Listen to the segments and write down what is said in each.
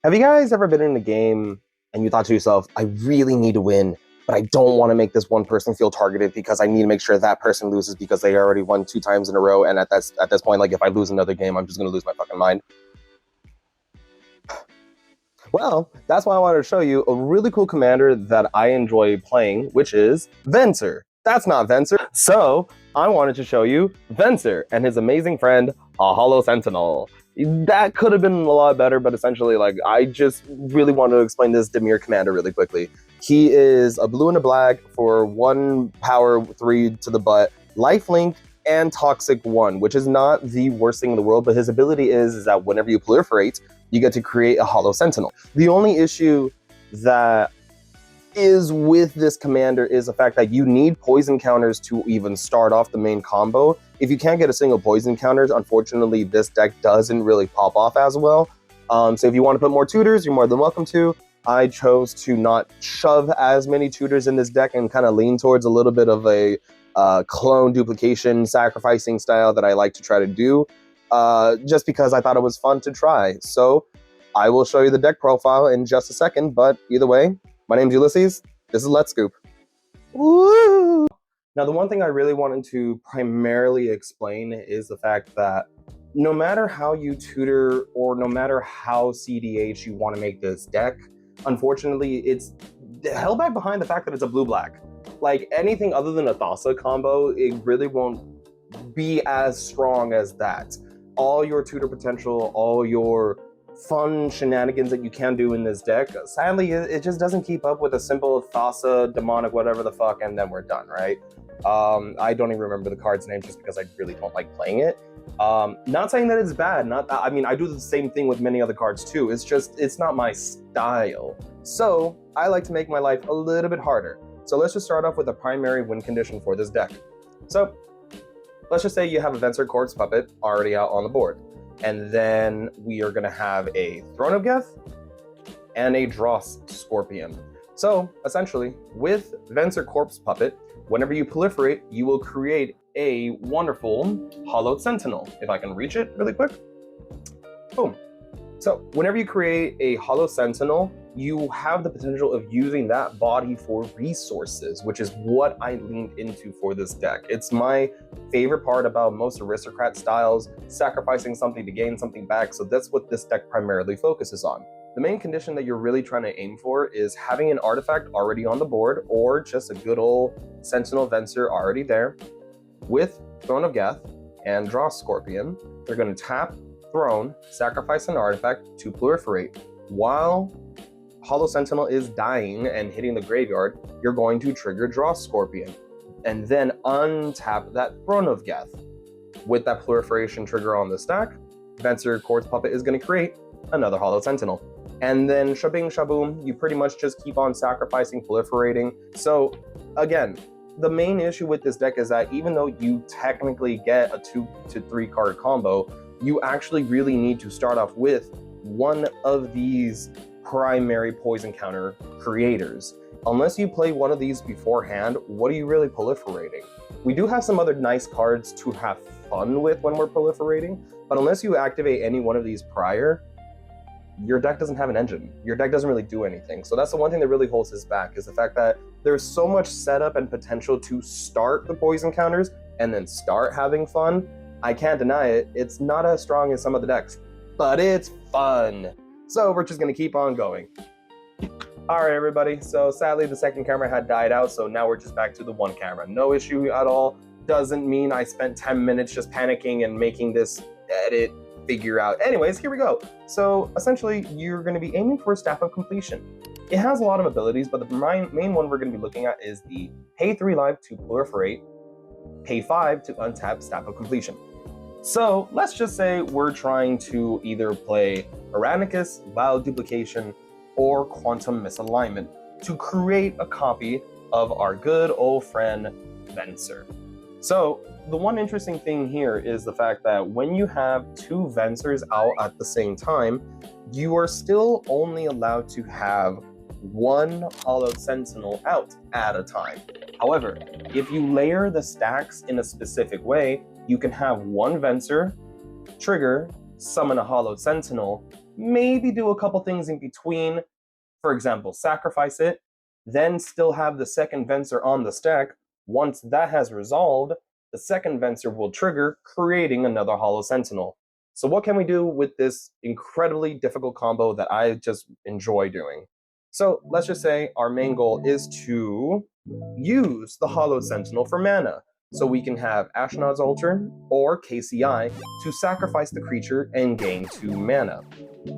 Have you guys ever been in a game and you thought to yourself, I really need to win, but I don't want to make this one person feel targeted because I need to make sure that person loses because they already won 2 times in a row, and at this point, like, if I lose another game, I'm just gonna lose my fucking mind. Well, that's why I wanted to show you a really cool commander that I enjoy playing, which is Venser. That's not Venser. So I wanted to show you Venser and his amazing friend, a Hollow Sentinel. That could have been a lot better, but essentially, like, I just really wanted to explain this Demir commander really quickly. He is a blue and a black for 1 power 3 to the butt, lifelink, and toxic 1, which is not the worst thing in the world, but his ability is that whenever you proliferate, you get to create a Hollow Sentinel. The only issue that is with this commander is the fact that you need poison counters to even start off the main combo. If you can't get a single poison counters, unfortunately, this deck doesn't really pop off as well. So if you want to put more tutors, you're more than welcome to. I chose to not shove as many tutors in this deck and kind of lean towards a little bit of a clone duplication sacrificing style that I like to try to do, just because I thought it was fun to try. So I will show you the deck profile in just a second, but either way, my name's Ulysses. This is Let's Scoop. Woo! Now, the one thing I really wanted to primarily explain is the fact that no matter how you tutor or no matter how CDH you want to make this deck, unfortunately, it's held back behind the fact that it's a blue-black. Like, anything other than a Thassa combo, it really won't be as strong as that. All your tutor potential, all your fun shenanigans that you can do in this deck, sadly, it just doesn't keep up with a simple Thassa, demonic, whatever the fuck, and then we're done, right? I don't even remember the card's name just because I really don't like playing it. Not saying that it's bad, I mean, I do the same thing with many other cards too. It's just, it's not my style. So I like to make my life a little bit harder. So let's just start off with a primary win condition for this deck. So let's just say you have a Venser Corpse Puppet already out on the board. And then we are going to have a Throne of Geth and a Dross Scorpion. So essentially, with Venser Corpse Puppet, whenever you proliferate, you will create a wonderful Hollowed Sentinel. If I can reach it really quick. Boom. So whenever you create a Hollow Sentinel, you have the potential of using that body for resources, which is what I leaned into for this deck. It's my favorite part about most aristocrat styles, sacrificing something to gain something back, so that's what this deck primarily focuses on. The main condition that you're really trying to aim for is having an artifact already on the board, or just a good old Sentinel Venser already there, with Throne of Geth and Dross Scorpion. They're going to tap, Throne, sacrifice an artifact to proliferate. While Hollow Sentinel is dying and hitting the graveyard, you're going to trigger Dross Scorpion, and then untap that Throne of Geth. With that proliferation trigger on the stack, Venser Corpse Puppet is going to create another Hollow Sentinel. And then shabing shaboom, you pretty much just keep on sacrificing, proliferating. So again, the main issue with this deck is that even though you technically get a 2 to 3 card combo, you actually really need to start off with one of these primary poison counter creators. Unless you play one of these beforehand, what are you really proliferating? We do have some other nice cards to have fun with when we're proliferating, but unless you activate any one of these prior, your deck doesn't have an engine. Your deck doesn't really do anything. So that's the one thing that really holds this back, is the fact that there's so much setup and potential to start the poison counters and then start having fun. I can't deny it, it's not as strong as some of the decks, but it's fun. So we're just gonna keep on going. All right, everybody, so sadly the second camera had died out, so now we're just back to the one camera. No issue at all. Doesn't mean I spent 10 minutes just panicking and making this edit figure out. Anyways, here we go. So essentially, you're gonna be aiming for Staff of Completion. It has a lot of abilities, but the main one we're gonna be looking at is the pay 3 life to proliferate, pay 5 to untap Staff of Completion. So let's just say we're trying to either play Aranicus, Wild Duplication, or Quantum Misalignment to create a copy of our good old friend Venser. So the one interesting thing here is the fact that when you have 2 Vensers out at the same time, you are still only allowed to have 1 Hollowed Sentinel out at a time. However, if you layer the stacks in a specific way, you can have 1 Venser, trigger, summon a Hollowed Sentinel, maybe do a couple things in between. For example, sacrifice it, then still have the second Venser on the stack. Once that has resolved, the second Venser will trigger, creating another Hollow Sentinel. So what can we do with this incredibly difficult combo that I just enjoy doing? So let's just say our main goal is to use the Hollow Sentinel for mana. So we can have Ashnod's Altar or KCI to sacrifice the creature and gain 2 mana.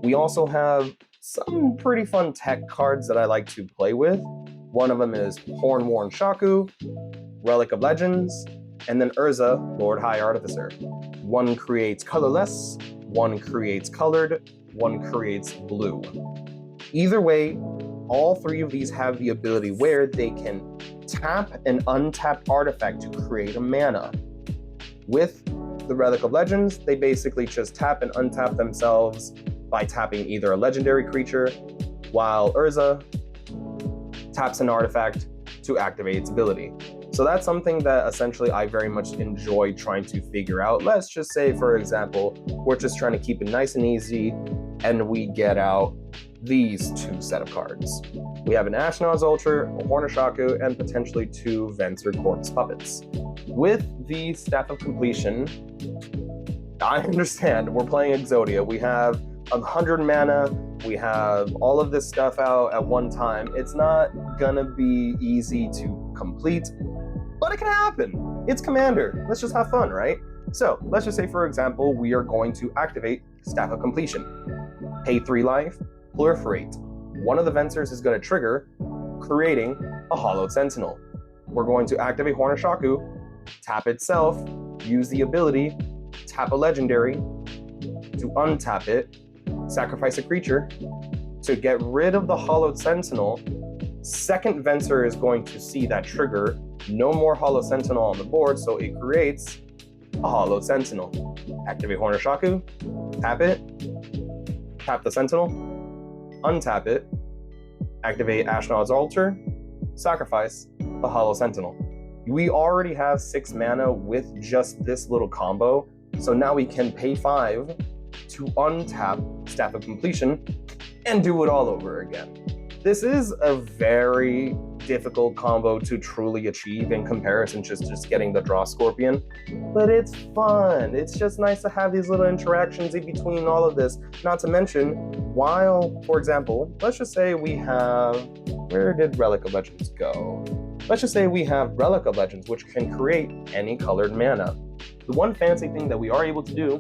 We also have some pretty fun tech cards that I like to play with. One of them is Hornworn Shaku, Relic of Legends, and then Urza, Lord High Artificer. One creates colorless, one creates colored, one creates blue. Either way, all 3 of these have the ability where they can tap an untapped artifact to create a mana. With the Relic of Legends, they basically just tap and untap themselves by tapping either a legendary creature, while Urza taps an artifact to activate its ability. So that's something that essentially I very much enjoy trying to figure out. Let's just say, for example, we're just trying to keep it nice and easy, and we get out these 2 set of cards. We have an Ashnod's Altar, a Horned Shaku, and potentially 2 Venser Corpse Puppets. With the Staff of Completion, I understand we're playing Exodia. We have 100 mana, we have all of this stuff out at one time. It's not gonna be easy to complete, but it can happen. It's Commander. Let's just have fun, right? So let's just say, for example, we are going to activate Staff of Completion. Pay 3 life, proliferate. One of the Vensers is going to trigger, creating a Hollowed Sentinel. We're going to activate Horned Shaku, tap itself, use the ability, tap a legendary to untap it, sacrifice a creature to get rid of the Hollowed Sentinel. Second Venser is going to see that trigger, no more Hollow Sentinel on the board, so it creates a Hollowed Sentinel. Activate Horned Shaku, tap it, tap the Sentinel, untap it, activate Ashnod's Altar, sacrifice the Hollow Sentinel. We already have 6 mana with just this little combo, so now we can pay 5 to untap Staff of Completion and do it all over again. This is a very difficult combo to truly achieve in comparison to just getting the Draw Scorpion, but it's fun. It's just nice to have these little interactions in between all of this. Not to mention, while, for example, let's just say we have, where did Relic of Legends go? Let's just say we have Relic of Legends, which can create any colored mana. The one fancy thing that we are able to do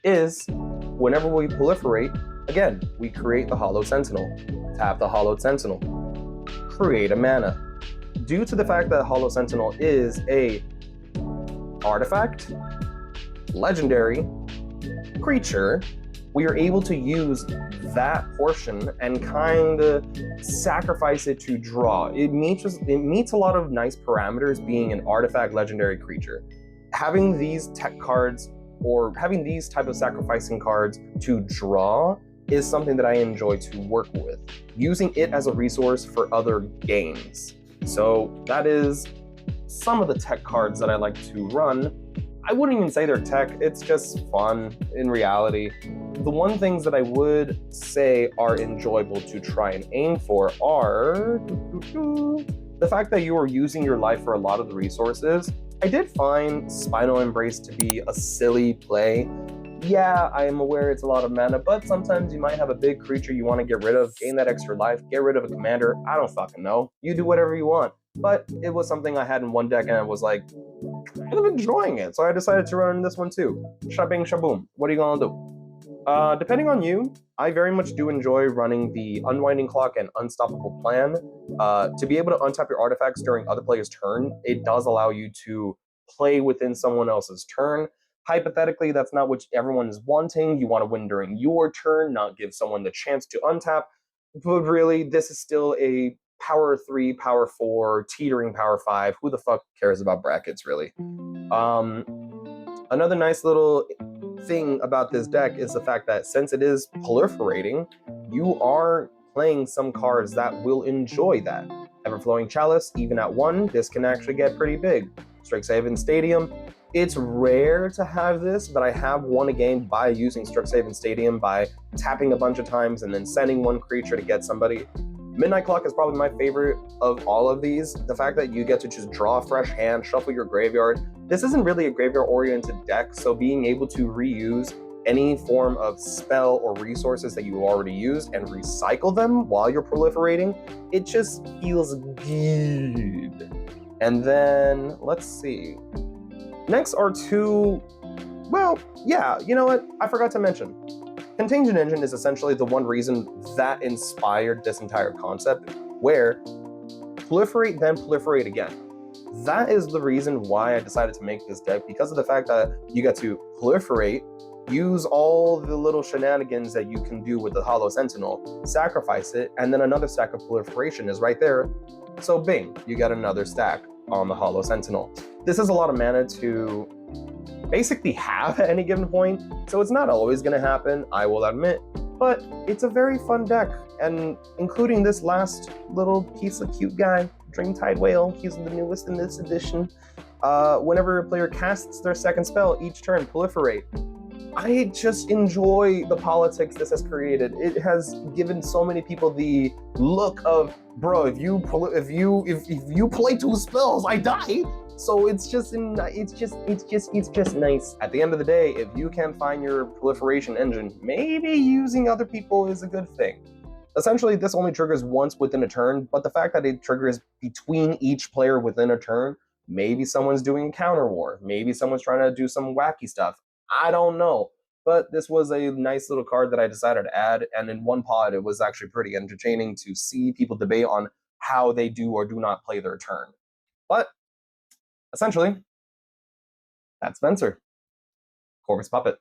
is, whenever we proliferate, again, we create the Hollow Sentinel. Tap the Hollowed Sentinel, create a mana. Due to the fact that Hollow Sentinel is a artifact, legendary, creature, we are able to use that portion and kind of sacrifice it to draw. It meets a lot of nice parameters being an artifact legendary creature. Having these tech cards or having these type of sacrificing cards to draw is something that I enjoy to work with, using it as a resource for other games. So that is some of the tech cards that I like to run. I wouldn't even say they're tech, it's just fun in reality. The one things that I would say are enjoyable to try and aim for are the fact that you are using your life for a lot of the resources. I did find Spinal Embrace to be a silly play. Yeah, I am aware it's a lot of mana, but sometimes you might have a big creature you want to get rid of, gain that extra life, get rid of a commander, I don't fucking know. You do whatever you want. But it was something I had in one deck and I was like, kind of enjoying it, so I decided to run this one too. Shabing shaboom, what are you gonna do? Depending on you, I very much do enjoy running the Unwinding Clock and Unstoppable Plan. To be able to untap your artifacts during other players' turn, it does allow you to play within someone else's turn. Hypothetically, that's not what everyone is wanting. You want to win during your turn, not give someone the chance to untap. But really, this is still a power 3, power 4, teetering power 5. Who the fuck cares about brackets, really? Another nice little thing about this deck is the fact that since it is proliferating, you are playing some cards that will enjoy that. Everflowing Chalice, even at 1, this can actually get pretty big. Strixhaven Stadium, It's rare to have this, but I have won a game by using Strixhaven Stadium by tapping a bunch of times and then sending one creature to get somebody. Midnight Clock is probably my favorite of all of these. The fact that you get to just draw a fresh hand, shuffle your graveyard. This isn't really a graveyard-oriented deck, so being able to reuse any form of spell or resources that you already used and recycle them while you're proliferating, it just feels good. And then, let's see. Next are two, well, yeah, you know what? I forgot to mention. Contagion Engine is essentially the one reason that inspired this entire concept, where proliferate, then proliferate again. That is the reason why I decided to make this deck, because of the fact that you get to proliferate, use all the little shenanigans that you can do with the Hollow Sentinel, sacrifice it, and then another stack of proliferation is right there. So bing, you get another stack on the Hollow Sentinel. This is a lot of mana to basically have at any given point, so it's not always going to happen, I will admit, but it's a very fun deck, and including this last little piece of cute guy, Dreamtide Whale, he's the newest in this edition. Whenever a player casts their second spell each turn, proliferate. I just enjoy the politics this has created. It has given so many people the look of, bro, if you play two spells, I die. So it's just nice. At the end of the day, if you can find your proliferation engine, maybe using other people is a good thing. Essentially, this only triggers once within a turn, but the fact that it triggers between each player within a turn, maybe someone's doing counter war, maybe someone's trying to do some wacky stuff. I don't know. But this was a nice little card that I decided to add, and in one pod, it was actually pretty entertaining to see people debate on how they do or do not play their turn. But essentially, that's Venser, Corvus Puppet.